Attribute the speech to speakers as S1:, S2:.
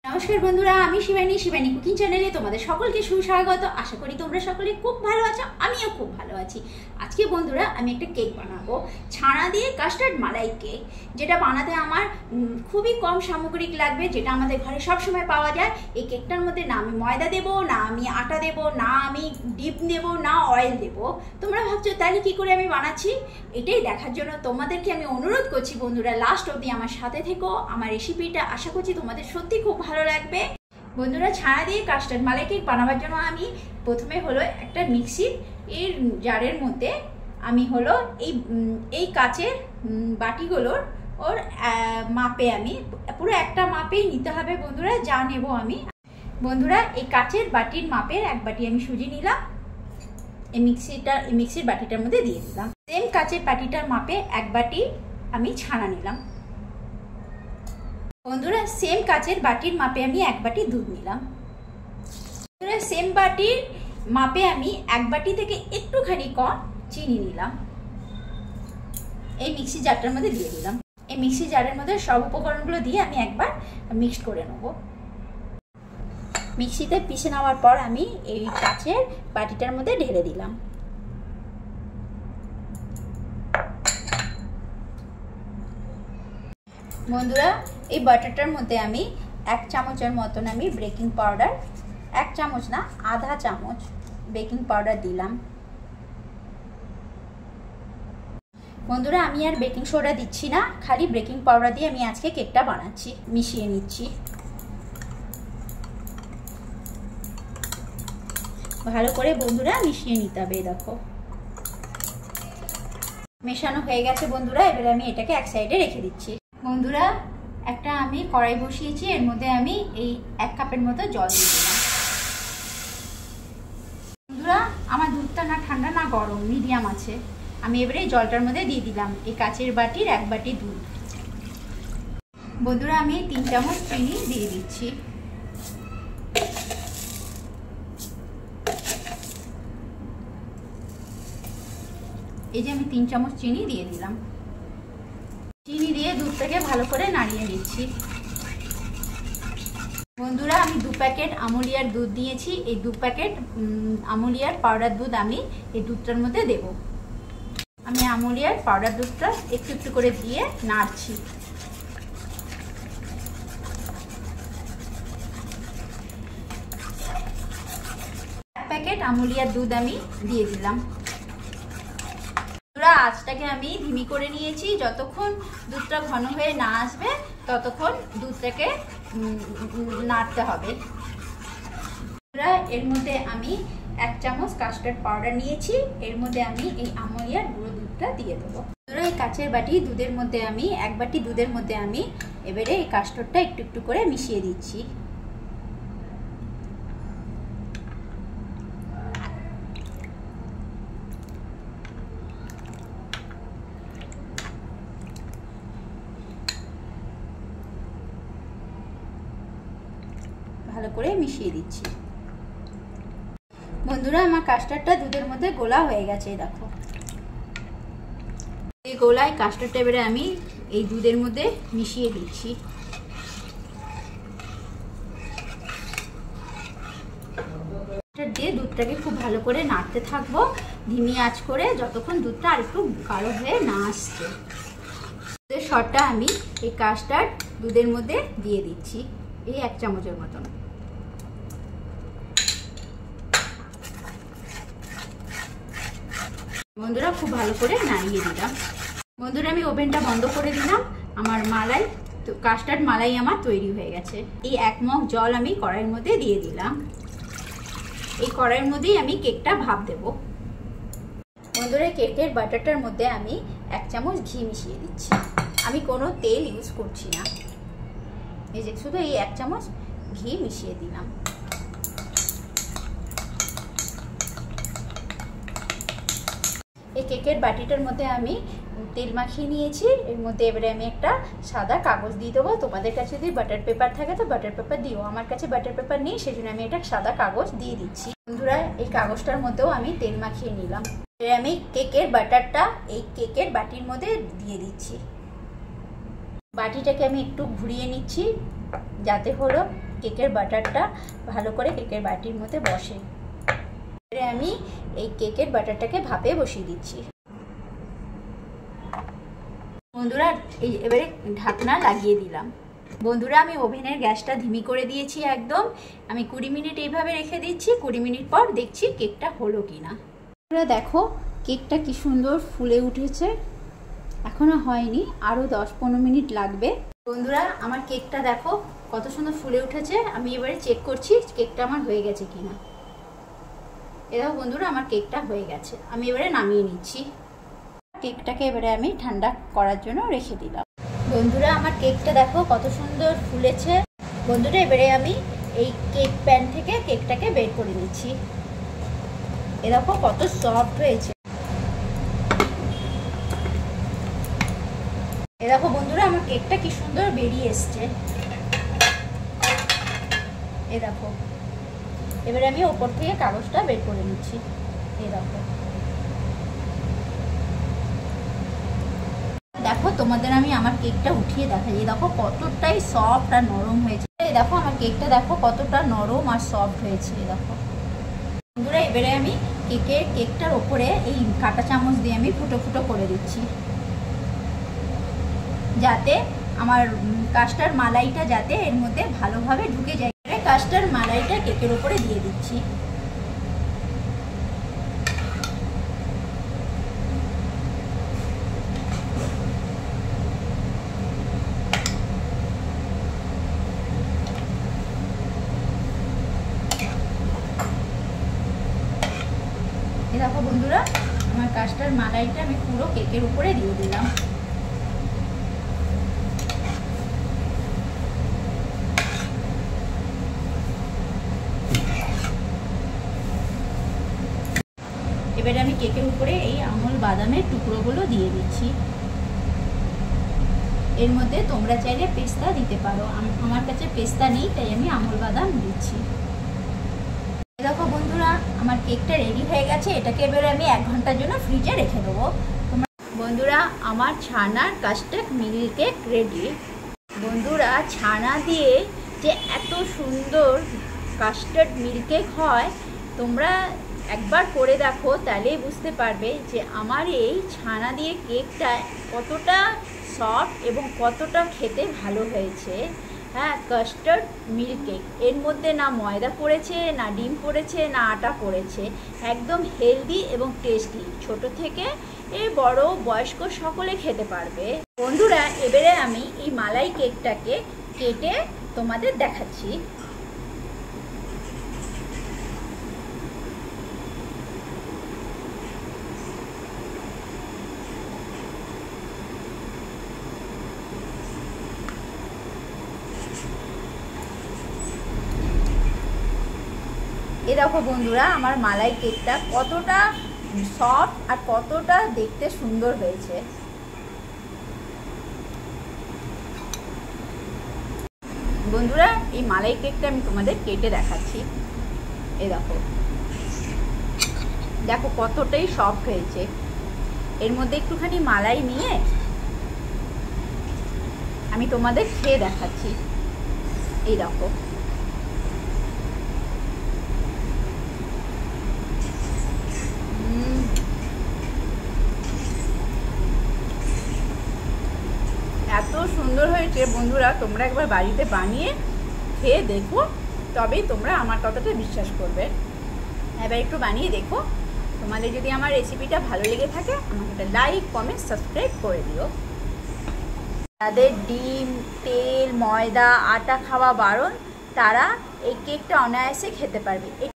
S1: नमस्कार बंधुरा शिवानी कुकिंग चैनेले तुम्हारे सकलके सुस्वागत। आशा करी तुम्हारा सकले खूब भालो आछो, आमिओ खूब भालो आछि। आज के बंधुरा आमी एकटा केक बानाबो, छाना दिए कास्टार्ड मालाई केक, जेटा बानाते आमार खूबई कम सामग्रिक लागबे, जेटा आमादेर घरे सब समय पाওয়া যায়। এই কেকটার মধ্যে না আমি ময়দা দেব, না আমি আটা দেব, না আমি ডিপ নেব, না অয়েল দেব। তোমরা ভাবছো তাহলে কি করে আমি বানাচ্ছি, এটাই দেখার জন্য তোমাদেরকে আমি অনুরোধ করছি বন্ধুরা লাস্ট অবধি আমার সাথে থেকো। আমার রেসিপিটা আশা করছি তোমাদের সত্যি খুব ভালো লাগবে। বন্ধুরা ছানা দিয়ে কাস্টার্ড মালাই কেক বানাবার জন্য আমি প্রথমে হলো একটা মিক্সির এর জারের মধ্যে আমি হলো এই কাচের বাটিগুলোর ওর মাপে আমি পুরো একটা মাপেই নিতে হবে বন্ধুরা, যা নেব আমি। বন্ধুরা এই কাচের বাটির মাপের এক বাটি আমি সুজি নিলাম, এই মিক্সির বাটিটার মধ্যে দিয়ে দিলাম। সেম কাচের বাটিটার মাপে এক বাটি আমি ছানা নিলাম। বন্ধুরা সেম কাচের বাটির মাপে আমি এক বাটি দুধ নিলাম। বন্ধুরা সেম বাটির মাপে আমি এক বাটি থেকে একটুখানি কম চিনি নিলাম, এই মিক্সি জারটার মধ্যে দিয়ে দিলাম। এই মিক্সি জারের মধ্যে সব উপকরণগুলো দিয়ে আমি একবার মিক্সড করে নেব। মিক্সিতে পিষে নেওয়ার পর আমি এই কাচের বাটিটার মধ্যে ঢেলে দিলাম। বন্ধুরা এই বাটারটার মধ্যে আমি এক চামচের মতন আমি বেকিং পাউডার, এক চামচ না আধা চামচ বেকিং পাউডার দিলাম। বন্ধুরা আমি আর বেকিং সোডা দিচ্ছি না, খালি বেকিং পাউডার দিয়ে আমি আজকে কেকটা বানাচ্ছি। মিশিয়ে নিচ্ছি ভালো করে বন্ধুরা, মিশিয়ে নিতে হবে। দেখো মেশানো হয়ে গেছে বন্ধুরা, এবারে আমি এটাকে এক সাইডে রেখে দিচ্ছি। বন্ধুরা একটা আমি কড়াই বসিয়েছি, এর মধ্যে আমি এই এক কাপের মতো জল দিয়ে দিলাম। বন্ধুরা আমার দুধটা না ঠান্ডা না গরম, মিডিয়াম আছে। আমি এবারে এই জলটার মধ্যে দিয়ে দিলাম এই কাচের বাটির এক বাটি দুধ। বন্ধুরা আমি 3 চামচ চিনি দিয়ে দিচ্ছি। এই যে আমি 3 চামচ চিনি দিয়ে দিলাম। চিনি দিয়ে দুধটাকে ভালো করে নাড়িয়ে নিচ্ছি। বন্ধুরা আমি 2 প্যাকেট আমুলিয়ার দুধ দিয়েছি, এই 2 প্যাকেট আমুলিয়ার পাউডার দুধ আমি এই দুধটার মধ্যে দেব। আমি আমুলিয়ার পাউডার দুধটা একটু একটু করে দিয়ে নাড়ছি। 1 প্যাকেট আমুলিয়ার দুধ আমি দিয়ে দিলাম। আঁচটাকে আমি ধিমি করে নিয়েছি, যতক্ষণ দুধটা ঘন হয়ে না আসবে ততক্ষণ দুধটাকে নাড়তে হবে। এর মধ্যে আমি 1 চামচ কাস্টার্ড পাউডার নিয়েছি, এর মধ্যে আমি এই আমুলিয়ার গুঁড়ো দুধটা দিয়ে দেবো। এই কাচের বাটি দুধের মধ্যে আমি এক বাটি দুধের মধ্যে আমি এবারে এই কাস্টার্ডটা একটু একটু করে মিশিয়ে দিচ্ছি। ভালো করে মিশিয়ে দিচ্ছি। বন্ধুরা আমার কাস্টার্ডটা দুধের মধ্যে গোলা হয়ে গেছে, দেখো এই গোলায় কাস্টার্ডটা এবারে আমি এই দুধের মধ্যে মিশিয়ে দিচ্ছি। দিয়ে দুধটাকে খুব ভালো করে নাড়তে থাকবো ধিমি আঁচ করে, যতক্ষণ দুধটা আর একটু গাঢ় হয়ে না আসছে। দুধের সরটা আমি এই কাস্টার্ড দুধের মধ্যে দিয়ে দিচ্ছি, এই 1 চামচের মতন। বন্ধুরা খুব ভালো করে নাড়িয়ে দিলাম। বন্ধুরা আমি ওভেনটা বন্ধ করে দিলাম। আমার মালাই কাস্টার্ড মালাই আমার তৈরি হয়ে গেছে। এই 1 মগ জল আমি কড়াইয়ের মধ্যে দিয়ে দিলাম। এই কড়াইয়ের মধ্যেই আমি কেকটা ভাপ দেব। বন্ধুরা কেকের বাটারটার মধ্যে আমি 1 চামচ ঘি মিশিয়ে দিচ্ছি। আমি কোনো তেল ইউজ করছি না, এই যে শুধু এই 1 চামচ ঘি মিশিয়ে দিলাম। এই কেকের বাটিটার মধ্যে আমি তেল মাখিয়ে নিয়েছি, এর মধ্যে এবারে আমি একটা সাদা কাগজ দিয়ে দেবো। তোমাদের কাছে যদি বাটার পেপার থাকে তো বাটার পেপার দিও, আমার কাছে বাটার পেপার নেই, সেজন্য আমি একটা সাদা কাগজ দিয়ে দিচ্ছি। বন্ধুরা এই কাগজটার মধ্যেও আমি তেল মাখিয়ে নিলাম। আমি কেকের বাটারটা এই কেকের বাটির মধ্যে দিয়ে দিচ্ছি। বাটিটাকে আমি একটু ঘুরিয়ে নিচ্ছি যাতে হলো কেকের বাটারটা ভালো করে কেকের বাটির মধ্যে বসে। এবারে আমি এই কেকের বাটারটাকে ভাপে বসিয়ে দিচ্ছি। বন্ধুরা এবারে ঢাকনা লাগিয়ে দিলাম। বন্ধুরা আমি ওভেনের গ্যাসটা ধিমি করে দিয়েছি একদম। আমি 20 মিনিট এইভাবে রেখে দিচ্ছি। 20 মিনিট পর দেখছি কেকটা হলো কিনা। বন্ধুরা দেখো কেকটা কি সুন্দর ফুলে উঠেছে। এখনো হয়নি, আরও 10-15 মিনিট লাগবে। বন্ধুরা আমার কেকটা দেখো কত সুন্দর ফুলে উঠেছে। আমি এবারে চেক করছি কেকটা আমার হয়ে গেছে কিনা। দেখো বন্ধুরা আমার কেকটা হয়ে গেছে। আমি এবারে নামিয়ে নিচ্ছি। কেকটাকে এবারে আমি ঠান্ডা করার জন্য রেখে দিলাম। বন্ধুরা আমার কেকটা দেখো কত সুন্দর ফুলেছে। বন্ধুরা এবারে আমি এই কেক প্যান থেকে কেকটাকে বের করে নিচ্ছি। দেখো কত সফট হয়েছে। দেখো বন্ধুরা আমার কেকটা কি সুন্দর বেরিয়ে এসছে। দেখো এবারে আমি ওপর থেকে কাগজটা বের করে নিচ্ছি। দেখো দেখো তোমাদের আমি আমার কেকটা উঠিয়ে দেখাই। দেখো কতটাই সফট আর নরম হয়েছে। দেখো আমার কেকটা দেখো কতটা নরম আর সফট হয়েছে। দেখো বন্ধুরা এবারে আমি কেকটার ওপরে এই কাঁটা চামচ দিয়ে আমি ফুটো ফুটো করে দিচ্ছি, যাতে আমার কাস্টার্ড মালাইটা যাতে এর মধ্যে ভালোভাবে ঢুকে যায়। কাস্টার্ড মালাইটা কেকের ওপরে দিয়ে দিচ্ছি। দেখো বন্ধুরা আমার কাস্টার্ড মালাইটা আমি পুরো কেকের উপরে দিয়ে দিলাম। এবারে আমি কেকের উপরে এই আমুল বাদামের টুকরোগুলো দিয়ে দিচ্ছি। এর মধ্যে তোমরা চাইলে পেস্তা দিতে পারো। আমার কাছে পেস্তা নেই তাই আমি আমুল বাদাম দিচ্ছি। দেখো বন্ধুরা আমার কেকটা রেডি হয়ে গেছে। এটাকে এবারে আমি 1 ঘন্টার জন্য ফ্রিজে রেখে দেবো। বন্ধুরা আমার ছানার কাস্টার্ড মিল্ক কেক রেডি। বন্ধুরা ছানা দিয়ে যে এত সুন্দর কাস্টার্ড মিল্ক কেক হয় তোমরা একবার করে দেখো, তাহলেই বুঝতে পারবে যে আমার এই ছানা দিয়ে কেকটা কতটা সফট এবং কতটা খেতে ভালো হয়েছে। হ্যাঁ, কাস্টার্ড মিল্ক কেক, এর মধ্যে না ময়দা পড়েছে, না ডিম পড়েছে, না আটা পড়েছে। একদম হেলদি এবং টেস্টি। ছোট থেকে বড় বয়স্ক সকলে খেতে পারবে। বন্ধুরা এবারে আমি এই মালাই কেকটাকে কেটে তোমাদের দেখাচ্ছি। দেখো বন্ধুরা আমার মালাই কেকটা কতটা সফট আর কতটা দেখতে সুন্দর হয়েছে। বন্ধুরা এই মালাই কেকটা আমি তোমাদের কেটে দেখাচ্ছি। দেখো দেখো কতটাই সফট হয়েছে। এর মধ্যে একটুখানি মালাই নিয়ে আমি তোমাদের খেয়ে দেখাচ্ছি। দেখো এত সুন্দর হয়েছে। বন্ধুরা তোমরা একবার বাড়িতে বানিয়ে খেয়ে দেখো, তবেই তোমরা আমার কথাটা বিশ্বাস করবে। এবার একটু বানিয়ে দেখো। তোমাদের যদি আমার রেসিপিটা ভালো লেগে থাকে আমাকে একটা লাইক, কমেন্ট, সাবস্ক্রাইব করে দিও। যাদের ডিম, তেল, ময়দা, আটা খাওয়া বারণ তারা এই কেকটা অনায়াসে খেতে পারবে।